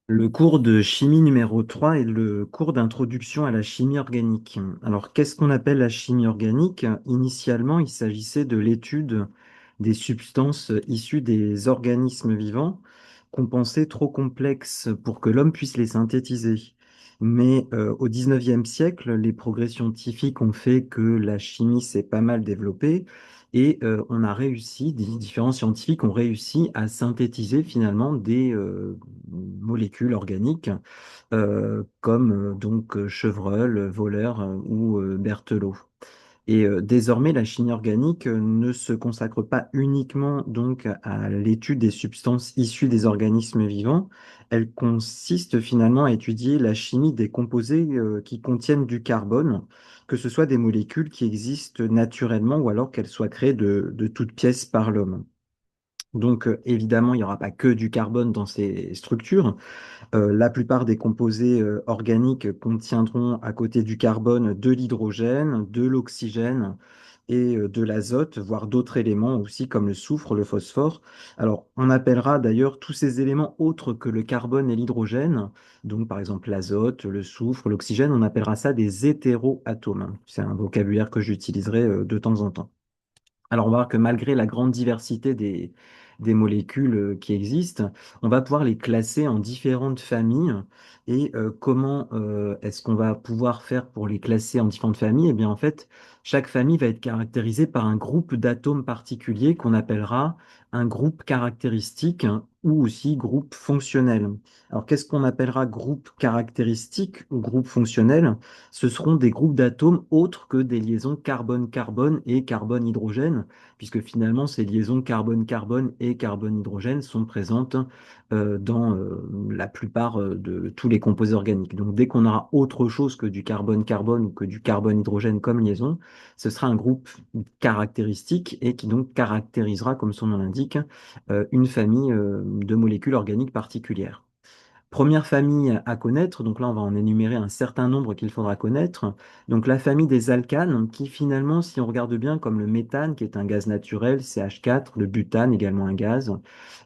Le cours de chimie numéro 3 est le cours d'introduction à la chimie organique. Alors, qu'est-ce qu'on appelle la chimie organique? Initialement, il s'agissait de l'étude des substances issues des organismes vivants qu'on pensait trop complexes pour que l'homme puisse les synthétiser. Mais au 19e siècle, les progrès scientifiques ont fait que la chimie s'est pas mal développée et on a réussi, différents scientifiques ont réussi à synthétiser finalement des molécules organiques comme Chevreul, Wohler ou Berthelot. Et désormais, la chimie organique ne se consacre pas uniquement donc à l'étude des substances issues des organismes vivants. Elle consiste finalement à étudier la chimie des composés qui contiennent du carbone, que ce soit des molécules qui existent naturellement ou alors qu'elles soient créées de toutes pièces par l'homme. Donc, évidemment, il n'y aura pas que du carbone dans ces structures. La plupart des composés organiques contiendront à côté du carbone de l'hydrogène, de l'oxygène et de l'azote, voire d'autres éléments aussi comme le soufre, le phosphore. Alors, on appellera d'ailleurs tous ces éléments autres que le carbone et l'hydrogène, donc par exemple l'azote, le soufre, l'oxygène, on appellera ça des hétéroatomes. C'est un vocabulaire que j'utiliserai de temps en temps. Alors, on va voir que malgré la grande diversité des molécules qui existent, on va pouvoir les classer en différentes familles. Et comment est-ce qu'on va pouvoir faire pour les classer en différentes familles? Eh bien, en fait, chaque famille va être caractérisée par un groupe d'atomes particuliers qu'on appellera un groupe caractéristique, hein, ou aussi groupe fonctionnel. Alors, qu'est-ce qu'on appellera groupe caractéristique ou groupe fonctionnel? Ce seront des groupes d'atomes autres que des liaisons carbone-carbone et carbone-hydrogène, puisque finalement ces liaisons carbone-carbone et carbone-hydrogène sont présentes dans la plupart de tous les composés organiques. Donc dès qu'on aura autre chose que du carbone-carbone ou que du carbone-hydrogène comme liaison, ce sera un groupe caractéristique et qui donc caractérisera, comme son nom l'indique, une famille de molécules organiques particulières. Première famille à connaître, donc là on va en énumérer un certain nombre qu'il faudra connaître. Donc la famille des alcanes, qui finalement, si on regarde bien, comme le méthane, qui est un gaz naturel, CH4, le butane, également un gaz,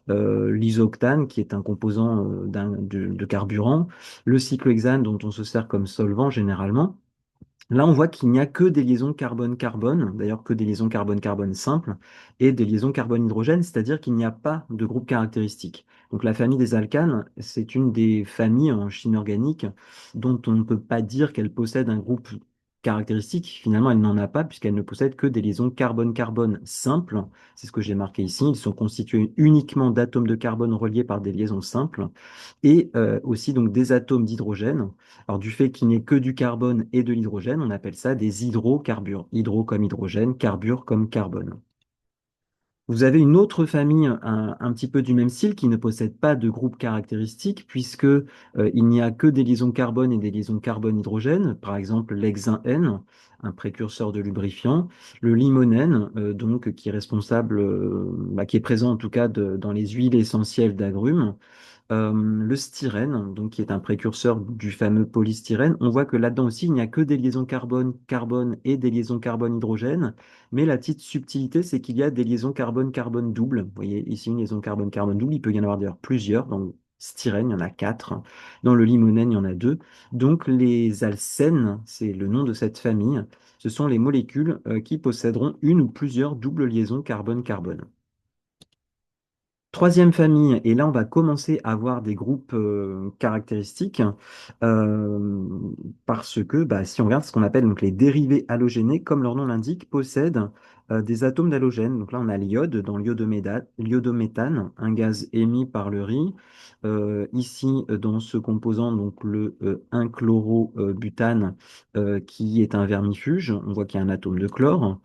l'isoctane, qui est un composant de carburant, le cyclohexane, dont on se sert comme solvant généralement. Là, on voit qu'il n'y a que des liaisons carbone-carbone, d'ailleurs que des liaisons carbone-carbone simples, et des liaisons carbone-hydrogène, c'est-à-dire qu'il n'y a pas de groupe caractéristique. Donc la famille des alcanes, c'est une des familles en chimie organique dont on ne peut pas dire qu'elle possède un groupe caractéristique. Finalement, elle n'en a pas puisqu'elle ne possède que des liaisons carbone-carbone simples. C'est ce que j'ai marqué ici. Ils sont constitués uniquement d'atomes de carbone reliés par des liaisons simples et aussi donc des atomes d'hydrogène. Alors, du fait qu'il n'y ait que du carbone et de l'hydrogène, on appelle ça des hydrocarbures. Hydro comme hydrogène, carbure comme carbone. Vous avez une autre famille un petit peu du même style qui ne possède pas de groupe caractéristique puisque il n'y a que des liaisons carbone et des liaisons carbone-hydrogène, par exemple l'hexane, un précurseur de lubrifiant, le limonène, donc qui est responsable, qui est présent en tout cas dans les huiles essentielles d'agrumes, le styrène, donc qui est un précurseur du fameux polystyrène. On voit que là-dedans aussi, il n'y a que des liaisons carbone-carbone et des liaisons carbone-hydrogène. Mais la petite subtilité, c'est qu'il y a des liaisons carbone-carbone double. Vous voyez ici une liaison carbone-carbone double. Il peut y en avoir d'ailleurs plusieurs. Dans le styrène, il y en a quatre. Dans le limonène, il y en a deux. Donc les alcènes, c'est le nom de cette famille. Ce sont les molécules qui posséderont une ou plusieurs doubles liaisons carbone-carbone. Troisième famille, et là on va commencer à avoir des groupes caractéristiques euh, parce que si on regarde ce qu'on appelle donc les dérivés halogénés, comme leur nom l'indique, possèdent des atomes d'halogène. Donc là on a l'iode dans l'iodométhane, un gaz émis par le riz. Ici dans ce composant, donc le 1-chlorobutane qui est un vermifuge, on voit qu'il y a un atome de chlore.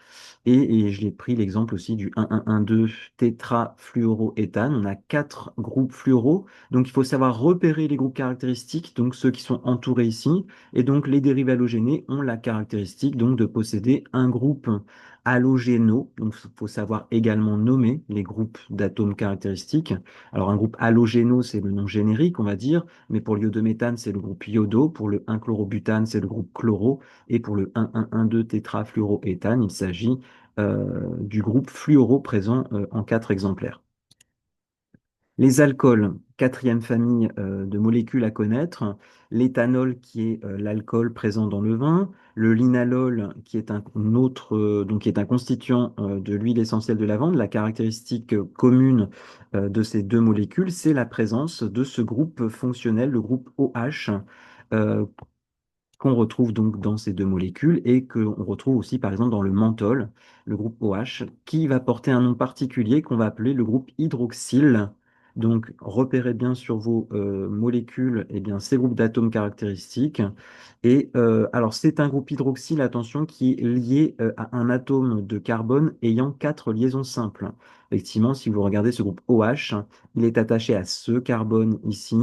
Et je l'ai pris l'exemple aussi du 1,1,1,2 tétrafluoroéthane. On a quatre groupes fluoraux. Donc, il faut savoir repérer les groupes caractéristiques, donc ceux qui sont entourés ici. Et donc, les dérivés halogénés ont la caractéristique donc, de posséder un groupe halogéno. Donc, il faut savoir également nommer les groupes d'atomes caractéristiques. Alors, un groupe halogéno, c'est le nom générique, on va dire. Mais pour l'iodométhane, c'est le groupe iodo. Pour le 1-chlorobutane, c'est le groupe chloro. Et pour le 1,1,1,2 tétrafluoroéthane, il s'agit du groupe fluoro présent en quatre exemplaires. Les alcools, quatrième famille de molécules à connaître. L'éthanol, qui est l'alcool présent dans le vin. Le linalol, qui est un autre, donc qui est un constituant de l'huile essentielle de lavande. La caractéristique commune de ces deux molécules, c'est la présence de ce groupe fonctionnel, le groupe OH, euh, qu'on retrouve donc dans ces deux molécules et qu'on retrouve aussi par exemple dans le menthol, le groupe OH, qui va porter un nom particulier qu'on va appeler le groupe hydroxyle. Donc repérez bien sur vos molécules eh bien, ces groupes d'atomes caractéristiques. Et alors c'est un groupe hydroxyle, attention, qui est lié à un atome de carbone ayant quatre liaisons simples. Effectivement, si vous regardez ce groupe OH, il est attaché à ce carbone ici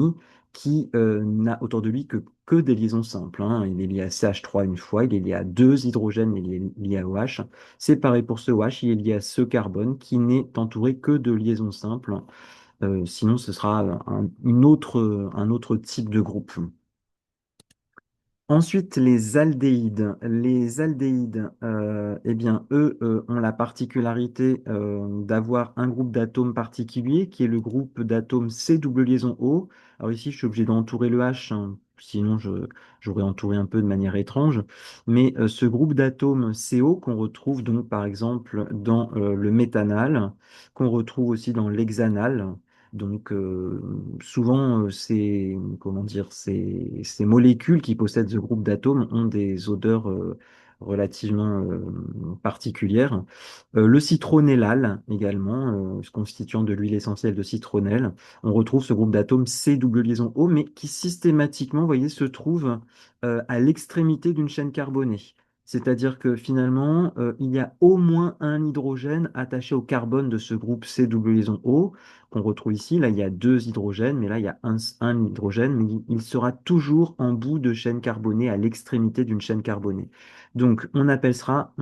qui n'a autour de lui que des liaisons simples, hein. Il est lié à CH3 une fois, il est lié à deux hydrogènes, il est lié à OH. C'est pareil pour ce OH, il est lié à ce carbone qui n'est entouré que de liaisons simples. Sinon, ce sera un autre type de groupe. Ensuite, les aldéhydes. Les aldéhydes, eh bien, eux, ont la particularité d'avoir un groupe d'atomes particulier qui est le groupe d'atomes C double liaison O. Alors ici, je suis obligé d'entourer le H, hein, sinon j'aurais entouré un peu de manière étrange. Mais ce groupe d'atomes CO qu'on retrouve donc par exemple dans le méthanal, qu'on retrouve aussi dans l'hexanal. Donc, souvent, comment dire, ces molécules qui possèdent ce groupe d'atomes ont des odeurs relativement particulières. Le citronellal également, constituant de l'huile essentielle de citronnelle, on retrouve ce groupe d'atomes C double liaison O, mais qui systématiquement, vous voyez, se trouve à l'extrémité d'une chaîne carbonée. C'est-à-dire que finalement, il y a au moins un hydrogène attaché au carbone de ce groupe C double liaison O qu'on retrouve ici. Là, il y a deux hydrogènes, mais là, il y a un hydrogène, mais il sera toujours en bout de chaîne carbonée, à l'extrémité d'une chaîne carbonée. Donc, on appelle ça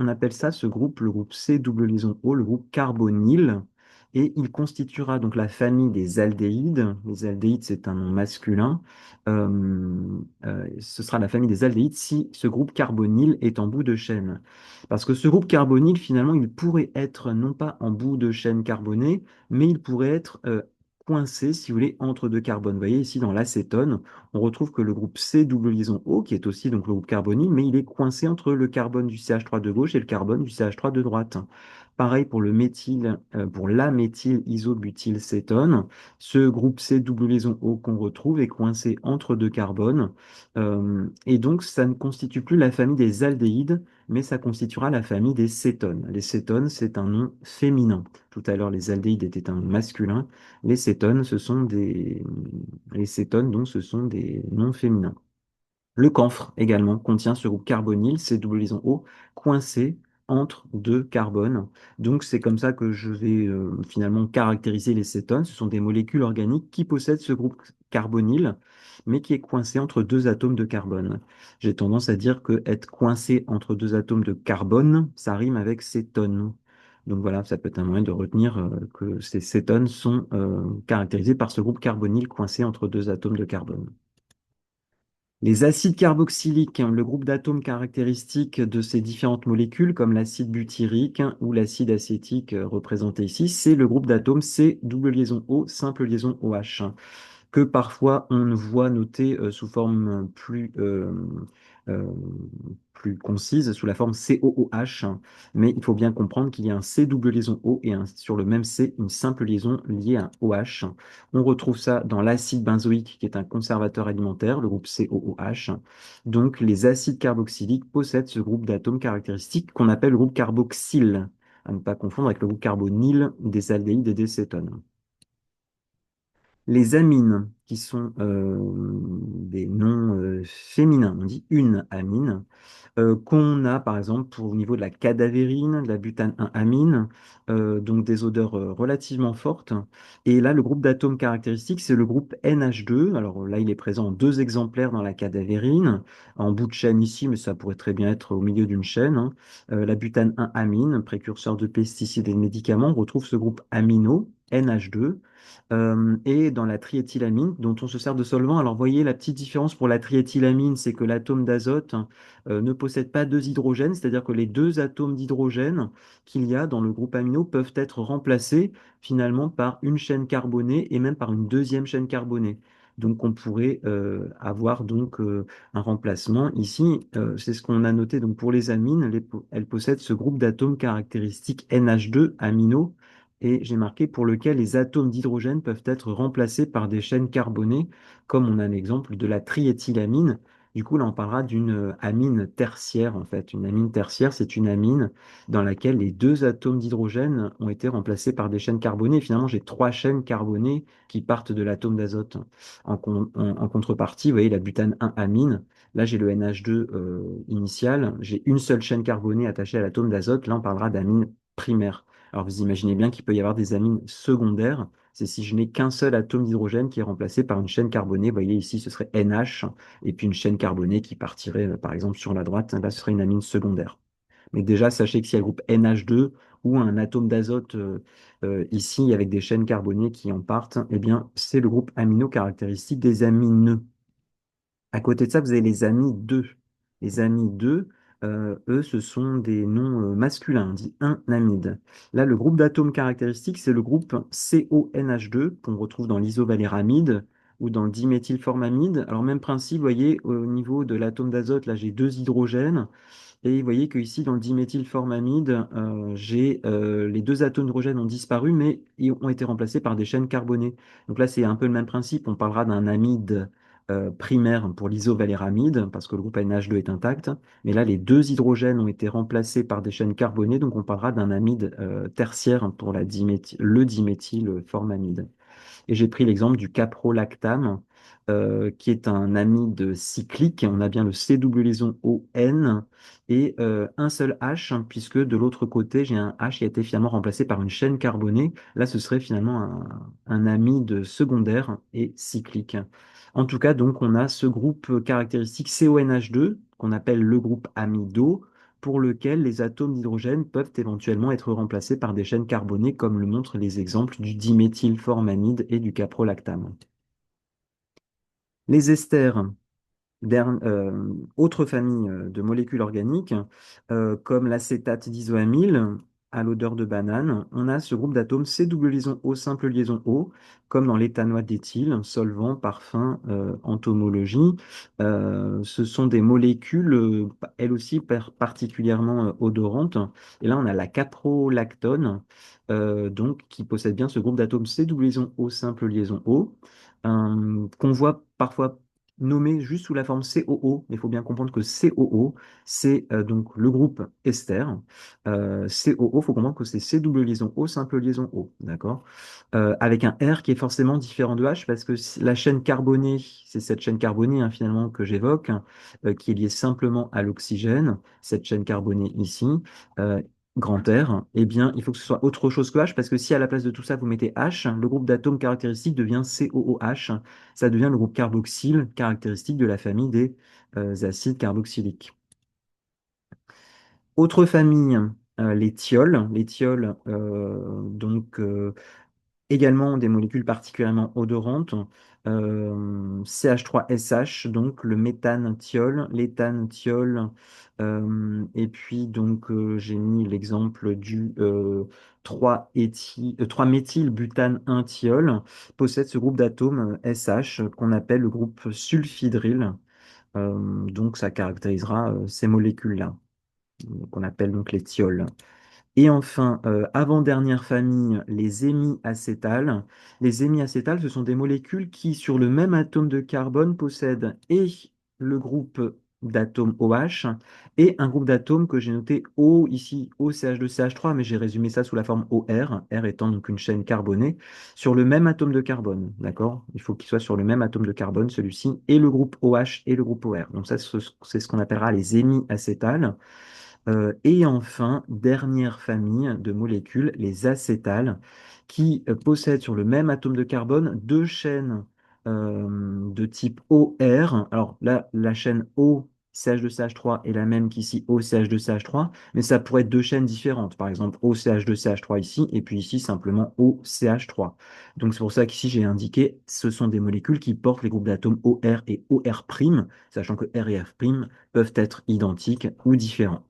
ce groupe, le groupe C double liaison O, le groupe carbonyle, et il constituera donc la famille des aldéhydes. Les aldéhydes, c'est un nom masculin. Ce sera la famille des aldéhydes si ce groupe carbonyle est en bout de chaîne. Parce que ce groupe carbonyle, finalement, il pourrait être non pas en bout de chaîne carbonée, mais il pourrait être coincé, si vous voulez, entre deux carbones. Vous voyez ici dans l'acétone, on retrouve que le groupe C double liaison O, qui est aussi donc le groupe carbonyle, mais il est coincé entre le carbone du CH3 de gauche et le carbone du CH3 de droite. Pareil pour le méthyle, pour la méthyl-isobutylcétone, ce groupe C double liaison O qu'on retrouve est coincé entre deux carbones, et donc ça ne constitue plus la famille des aldéhydes, mais ça constituera la famille des cétones. Les cétones, c'est un nom féminin. Tout à l'heure, les aldéhydes étaient un nom masculin. Les cétones, les cétones, donc, ce sont des noms féminins. Le camphre également contient ce groupe carbonyle, C double liaison O, coincé entre deux carbones. Donc c'est comme ça que je vais finalement caractériser les cétones. Ce sont des molécules organiques qui possèdent ce groupe carbonyle, mais qui est coincé entre deux atomes de carbone. J'ai tendance à dire que être coincé entre deux atomes de carbone, ça rime avec cétone. Donc voilà, ça peut être un moyen de retenir que ces cétones sont caractérisées par ce groupe carbonyle coincé entre deux atomes de carbone. Les acides carboxyliques, hein, le groupe d'atomes caractéristiques de ces différentes molécules, comme l'acide butyrique hein, ou l'acide acétique représenté ici, c'est le groupe d'atomes C double liaison O, simple liaison OH, hein, que parfois on voit noté sous forme euh, plus concise, sous la forme COOH, hein. Mais il faut bien comprendre qu'il y a un C double liaison O et sur le même C, une simple liaison liée à un OH. On retrouve ça dans l'acide benzoïque, qui est un conservateur alimentaire, le groupe COOH. Donc, les acides carboxyliques possèdent ce groupe d'atomes caractéristiques qu'on appelle le groupe carboxyle, à ne pas confondre avec le groupe carbonyle des aldéhydes et des cétones. Les amines, qui sont des noms féminins, on dit une amine, qu'on a par exemple au niveau de la cadavérine, de la butane 1-amine, donc des odeurs relativement fortes. Et là, le groupe d'atomes caractéristique, c'est le groupe NH2. Alors là, il est présent en deux exemplaires dans la cadavérine, en bout de chaîne ici, mais ça pourrait très bien être au milieu d'une chaîne, hein. La butane 1-amine, précurseur de pesticides et de médicaments, on retrouve ce groupe amino, NH2. Et dans la triéthylamine, dont on se sert de solvant. Alors, vous voyez, la petite différence pour la triéthylamine, c'est que l'atome d'azote ne possède pas deux hydrogènes, c'est-à-dire que les deux atomes d'hydrogène qu'il y a dans le groupe amino peuvent être remplacés finalement par une chaîne carbonée et même par une deuxième chaîne carbonée. Donc, on pourrait avoir donc un remplacement. Ici, c'est ce qu'on a noté donc pour les amines, elles possèdent ce groupe d'atomes caractéristiques NH2 amino et j'ai marqué pour lequel les atomes d'hydrogène peuvent être remplacés par des chaînes carbonées, comme on a un exemple de la triéthylamine. Du coup, là, on parlera d'une amine tertiaire, en fait. Une amine tertiaire, c'est une amine dans laquelle les deux atomes d'hydrogène ont été remplacés par des chaînes carbonées. Et finalement, j'ai trois chaînes carbonées qui partent de l'atome d'azote. En contrepartie, vous voyez, la butane 1-amine, là, j'ai le NH2 initial, j'ai une seule chaîne carbonée attachée à l'atome d'azote. Là, on parlera d'amine primaire. Alors vous imaginez bien qu'il peut y avoir des amines secondaires. C'est si je n'ai qu'un seul atome d'hydrogène qui est remplacé par une chaîne carbonée. Vous voyez ici, ce serait NH, et puis une chaîne carbonée qui partirait, par exemple, sur la droite. Là, ce serait une amine secondaire. Mais déjà, sachez que s'il y a le groupe NH2 ou un atome d'azote ici avec des chaînes carbonées qui en partent, eh bien, c'est le groupe amino caractéristique des amineux. À côté de ça, vous avez les amis 2. Les amis 2, eux, ce sont des noms masculins, on dit un amide. Là, le groupe d'atomes caractéristiques, c'est le groupe CONH2 qu'on retrouve dans l'isovaléramide ou dans le diméthylformamide. Alors, même principe, vous voyez, au niveau de l'atome d'azote, là, j'ai deux hydrogènes. Et vous voyez que ici, dans le diméthylformamide, les deux atomes d'hydrogène ont disparu, mais ils ont été remplacés par des chaînes carbonées. Donc là, c'est un peu le même principe. On parlera d'un amide primaire pour l'isovaléramide, parce que le groupe NH2 est intact. Mais là, les deux hydrogènes ont été remplacés par des chaînes carbonées, donc on parlera d'un amide tertiaire pour le diméthylformamide. Et j'ai pris l'exemple du caprolactame, qui est un amide cyclique. On a bien le C double liaison ON et un seul H, hein, puisque de l'autre côté, j'ai un H qui a été finalement remplacé par une chaîne carbonée. Là, ce serait finalement un amide secondaire et cyclique. En tout cas, donc, on a ce groupe caractéristique CONH2, qu'on appelle le groupe amido, pour lequel les atomes d'hydrogène peuvent éventuellement être remplacés par des chaînes carbonées, comme le montrent les exemples du diméthylformamide et du caprolactame. Les esters, autre famille de molécules organiques, comme l'acétate d'isoamyle à l'odeur de banane, on a ce groupe d'atomes C double liaison O simple liaison O, comme dans l'éthanoate d'éthyle, solvant, parfum, entomologie. Ce sont des molécules, elles aussi particulièrement odorantes. Et là, on a la caprolactone, donc, qui possède bien ce groupe d'atomes C double liaison O simple liaison O, qu'on voit parfois nommé juste sous la forme COO, mais il faut bien comprendre que COO, c'est donc le groupe ester. COO, il faut comprendre que c'est C double liaison O, simple liaison O, d'accord? Avec un R qui est forcément différent de H, parce que la chaîne carbonée, c'est cette chaîne carbonée hein, finalement que j'évoque, qui est liée simplement à l'oxygène, cette chaîne carbonée ici. euh, Grand R, eh bien, il faut que ce soit autre chose que H, parce que si à la place de tout ça, vous mettez H, le groupe d'atomes caractéristique devient COOH, ça devient le groupe carboxyle caractéristique de la famille des acides carboxyliques. Autre famille, les thiols. Les thiols, également des molécules particulièrement odorantes. CH3SH, donc le méthane-thiol, l'éthane-thiol, et puis donc j'ai mis l'exemple du 3-méthylbutane-1-thiol, possède ce groupe d'atomes SH qu'on appelle le groupe sulfhydryl. Donc ça caractérisera ces molécules-là, qu'on appelle donc les thiols. Et enfin, avant-dernière famille, les hémiacétales. Les hémiacétales, ce sont des molécules qui, sur le même atome de carbone, possèdent et le groupe d'atomes OH et un groupe d'atomes que j'ai noté O ici, OCH2CH3, mais j'ai résumé ça sous la forme OR, R étant donc une chaîne carbonée, sur le même atome de carbone. D'accord? Il faut qu'il soit sur le même atome de carbone, celui-ci, et le groupe OH et le groupe OR. Donc ça, c'est ce qu'on appellera les hémiacétales. Et enfin, dernière famille de molécules, les acétales, qui possèdent sur le même atome de carbone deux chaînes de type OR. Alors là, la chaîne O CH2CH3 est la même qu'ici OCH2CH3, mais ça pourrait être deux chaînes différentes. Par exemple, OCH2CH3 ici, et puis ici simplement OCH3. Donc c'est pour ça qu'ici j'ai indiqué, ce sont des molécules qui portent les groupes d'atomes OR et OR', sachant que R et F' peuvent être identiques ou différents.